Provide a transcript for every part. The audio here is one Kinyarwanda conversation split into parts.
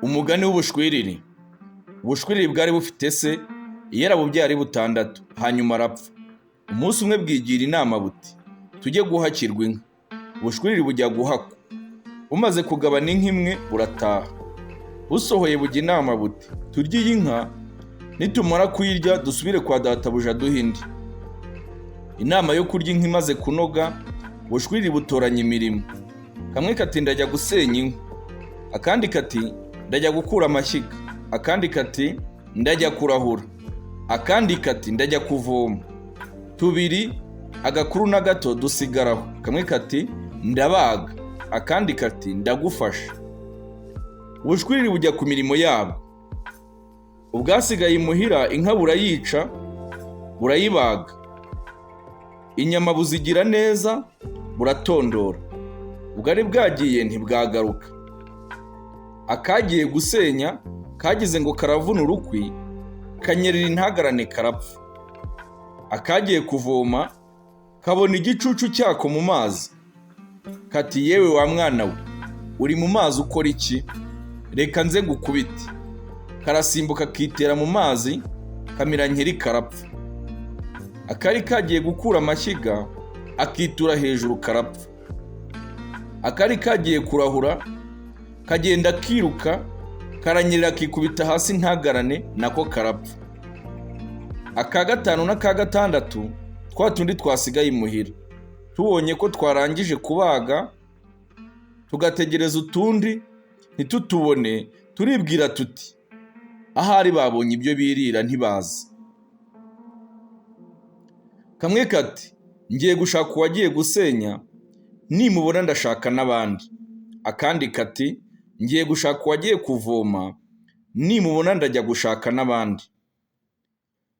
Umugani w'ubushwiriri. Ubushwiriri bwari bufite se, yarabubyara ari butandatu, hanyuma arapfa. Umunsi umwe bwigira inama buti, tujye guhakirwa inka. Ubushwiriri bujya guhakwa. Bumaze kugabana inka imwe burataha. Busohoye bujya inama buti, turye iyi nka, nitumara kuyirya dusubire kwa databuja duhe indi. Inama yo kurya inka imaze kunoga, ubushwiriri butoranya imirimo. Kamwe kati ndajya gusenya inka, akandi kati ndajya gukura amashyiga, akandi kati ndajya kurahura, akandi kati ndajya kuvoma. Tubiri, agakuru n'agato dusigaraho. Kamwe kati ndabaga, akandi kati ndagufasha. Ubushwiriri bujya ku mirimo yabo. Ubwasigaye imuhira inka burayica, burayibaga. Inyama buzigira neza, buratondora. Ubwari bwagiye ntibwagaruka. Akagiye gusenya, kagize ngo karavuna urukwi, kanyerera intagarane karapfa. Akagiye kuvoma, kabona igicucu cyako mu mazi. Kati yewe wa mwana we, uri mu mazi ukora iki? Reka nze ngukubite. Karasimbuka kitera mu mazi, kamira nkeri karapfa. Akari kagiye gukura amashyiga, akitura hejuru karapfa. Akari kagiye kurahura, kagenda kiruka, karanyerera kikubita hasi ntagarane, nako karapfa. Aka gatanu n'aka gatandatu, twa tundi twasigaye imuhira. Tubonye ko twarangije kubaga, tugategereza utundi, ntitutubone, turibwira tuti, ahari babonye ibyo birira ntibazi. Kamwe kati, ngiye gushaka uwagiye gusenya, nimubona ndashaka n'abandi. Akandi kati, ngiye gushaka uwagiye kuvoma, nimubona ndajya gushaka n'abandi.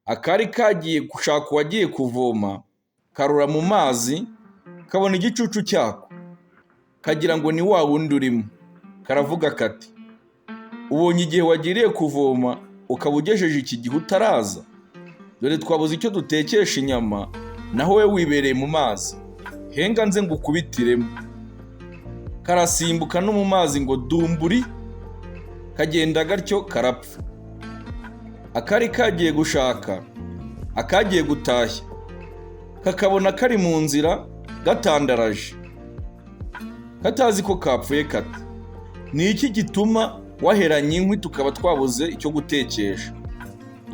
Akari kagiye gushaka uwagiye kuvoma, karura mu mazi, kabona igicucu cyako, kagira ngo ni wa wundi urimo. Karavuga kati, ubonye igihe wagiriye kuvoma, ukaba ugejeje iki gihe utaraza? Dore twabuze icyo dutekesha inyama, naho we wibereye mu mazi. Henga nze ngukubitiremo. Karasimbuka no mu mazi ngo dumburi, kagenda gatyo karapfa. Akari kagiye gushaka, akagiye gutashya, kakabona kari mu nzira gatandaraje. Katazi ko kapfuye kati, ni iki gituma waheranye inkwi tukaba twabuze icyo gutekesha?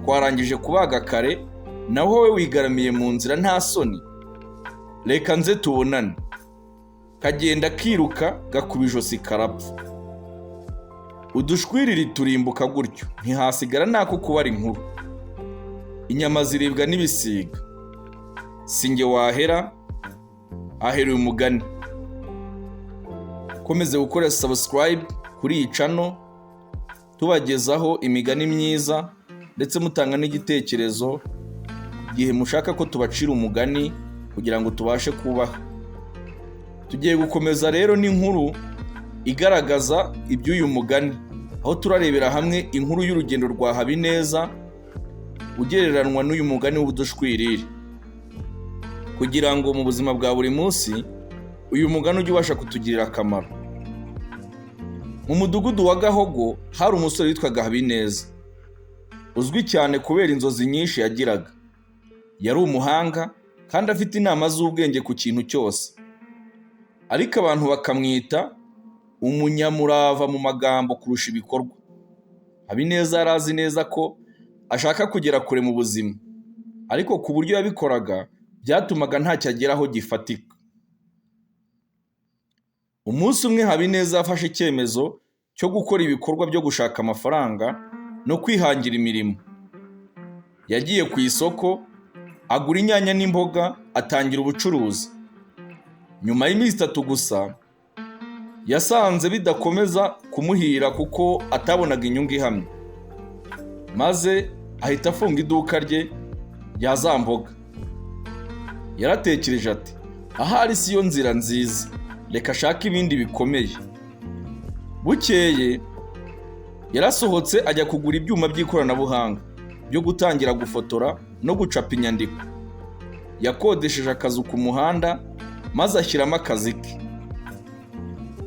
Twarangije kubaga kare, naho we wigaramiye mu nzira nta soni. Reka nze tubonane. Kagenda kiruka, gakuba ijosi karapfa. Udushwiriri turimbuka gutyo, ntihasigara nako kubara inkuru. Inyama ziribwa n'ibisiga. Singe wahera, ahera uyu mugani. Komeze gukora subscribe kuri iyi channel, tubagezaho imigani myiza, ndetse mutanga n'igitekerezo igihe mushaka ko tubacira umugani kugira ngo tubashe kubaha. Tugiye gukomeza rero n'inkuru igaragaza iby'uyu mugani, aho turarebera hamwe inkuru y'urugendo rwa Habineza ugereranwa n'uyu mugani w'ubudushwiriri, kugira ngo mu buzima bwa buri munsi uyu mugani ujye ubasha kutugirira akamaro. Mu mudugudu wa Gahogo hari umusore witwaga Habineza, uzwi cyane kubera inzozi nyinshi yagiraga. Yari umuhanga kandi afite inama z'ubwenge ku kintu cyose, ariko abantu bakamwita umunyamurava mu magambo kurusha ibikorwa. Habineza yari azi neza ko ashaka kugera kure mu buzima, ariko ku buryo yabikoraga byatumaga ntacyo ageraho gifatika. Umunsi umwe Habineza yafashe icyemezo cyo gukora ibikorwa byo gushaka amafaranga no kwihangira imirimo. Yagiye ku isoko, agura inyanya n'imboga, atangira ubucuruzi. Nyuma y'iminsi 3 gusa, yasanze bidakomeza kumuhira kuko atabonaga inyungu ihamye. Maze ahita afunga iduka rye rya za mboga. Yaratekereje ati, ahari si yo nzira nziza, reka ashaka ibindi bikomeye. Bukeye yarasohotse ajya kugura ibyuma by'ikoranabuhanga byo gutangira gufotora no gucapa inyandiko. Yakodesheje akazu ku muhanda, maze ashyiramo akazi ke.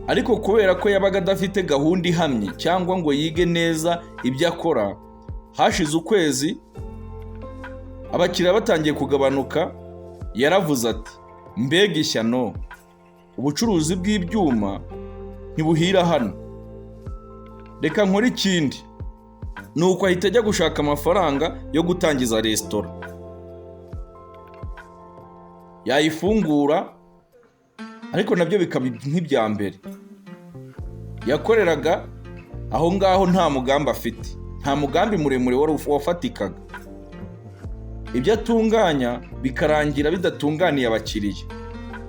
ariko kubera ko yabaga adafite gahunda ihamye cyangwa ngo yige neza ibyo akora, hashize ukwezi abakiriya batangiye kugabanuka, yaravuze ati mbega ishyano, ubucuruzi bw'ibyuma ntibuhira hano, reka nkore ikindi. Nuko ahita ajya gushaka amafaranga yo gutangiza resitora. Yayifungura ariko nabyo bikaba nk'ibya mbere. Yakoreraga aho ngaho nta mugambi afite, nta mugambi muremure wafatikaga. Ibyo atunganya bikarangira bidatunganiye abakiriya.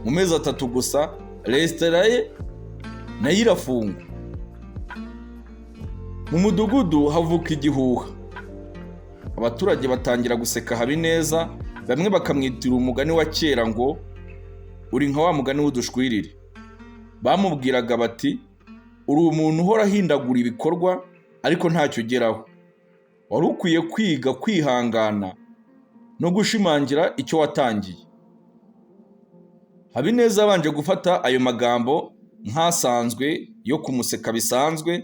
Mu mezi 3 gusa resitora ye nayo irafungwa. Mu mudugudu havuka igihuha. Abaturage batangira guseka Habineza, bamwe bakamwitira umugani wa kera ngo uri nka wa mugani w'udushwiriri. Bamubwiraga bati uri umuntu uhora ahindagura ibikorwa ariko ntacyo ugeraho. Wari ukwiye kwiga kwihangana no gushimangira icyo watangiye. Habineza abanje gufata ayo magambo nk'asanzwe yo kumuseka bisanzwe,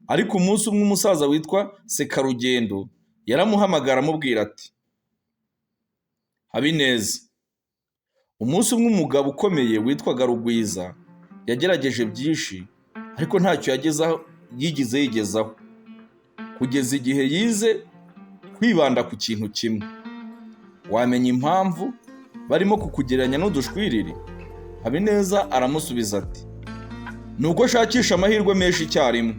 ariko umunsi umwe umusaza witwa Sekarugendo yaramuhamagara amubwira ati Habineza, umunsi umwe umugabo ukomeye witwaga Rugwiza yagerageje byinshi ariko ntacyo yigezaho, kugeza igihe yize kwibanda ku kintu kimwe. Wamenya impamvu barimo kukugereranya n'udushwiriri? Habineza aramusubiza ati nuko shakisha amahirwe menshi icyarimwe.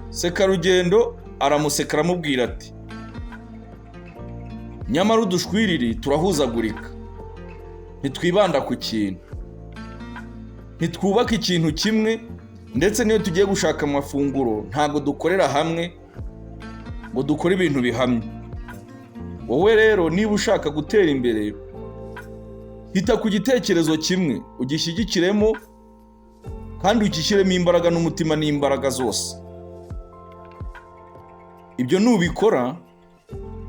Sekarugendo aramuseka aramubwira ati nyamara udushwiriri turahuzagurika, ntitwibanda ku kintu, ntitwubaka ikintu kimwe, ndetse niyo tugiye gushaka amafunguro ntabwo dukorera hamwe ngo dukore ibintu bihamye. Wowe rero niba ushaka gutera imbere, hita ku gitekerezo kimwe, ugishyigikiremo kandi ugishyiremo imbaraga n'umutima n'imbaraga zose. Ibyo nubikora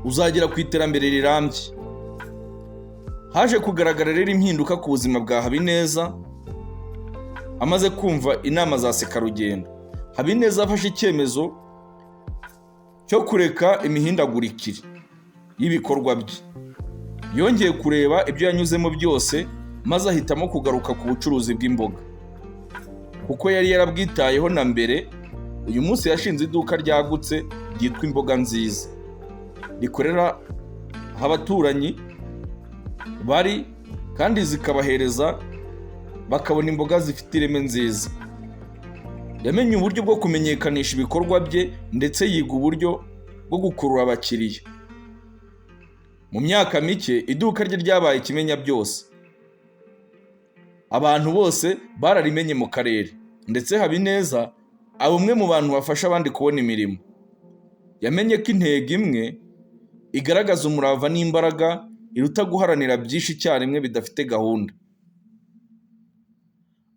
uzagera ku iterambere rirambye. Haje kugaragara rero impinduka ku buzima bwa Habineza amaze kumva inama za Sekarugendo. Habineza afashe icyemezo cyo kureka imihindagurikire y'ibikorwa bye. Yongeye kureba ibyo yanyuzemo byose maze ahitamo kugaruka ku bucuruzi bw'imboga, kuko yari yarabwitayeho na mbere. Uyu munsi yashinze iduka ryagutse ryitwa Imboga Nziza, rikorera aho abaturanyi bari kandi zikabahereza bakabona imboga zifite ireme nziza. Yamenye uburyo bwo kumenyekanisha ibikorwa bye ndetse yiga uburyo bwo gukurura abakiriya. Mu myaka mike iduka rye ryabaye ikimenya byose. Abantu bose bararimenye mu karere, ndetse Habineza aba umwe mu bantu bafasha abandi kubona imirimo. Yamenye ko intego imwe igaragaza umurava n'imbaraga iruta guharanira byinshi icyarimwe bidafite gahunda.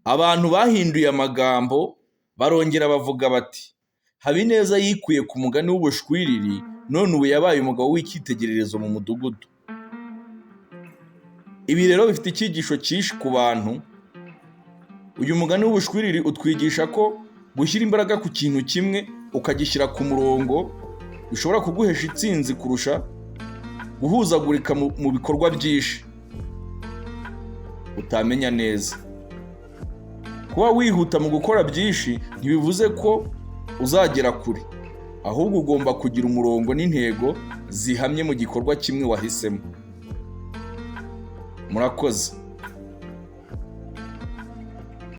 Abantu bahinduye amagambo barongera bavuga bati Habineza yikuye ku mugani w'ubushwiriri, none ubu yabaye umugabo w'icyitegererezo mu mudugudu. Ibi rero bifite icyigisho cyinshi ku bantu. Uyu mugani w'ubushwiriri utwigisha ko gushyira imbaraga ku kintu kimwe ukagishyira ku murongo bishobora kuguhesha intsinzi kurusha guhuzagurika mu bikorwa byinshi utamenya neza. Kuba wihuta mu gukora byinshi ntibivuze ko uzagera kure, ahubwo ugomba kugira umurongo n'intego zihamye mu gikorwa kimwe wahisemo. Murakoze.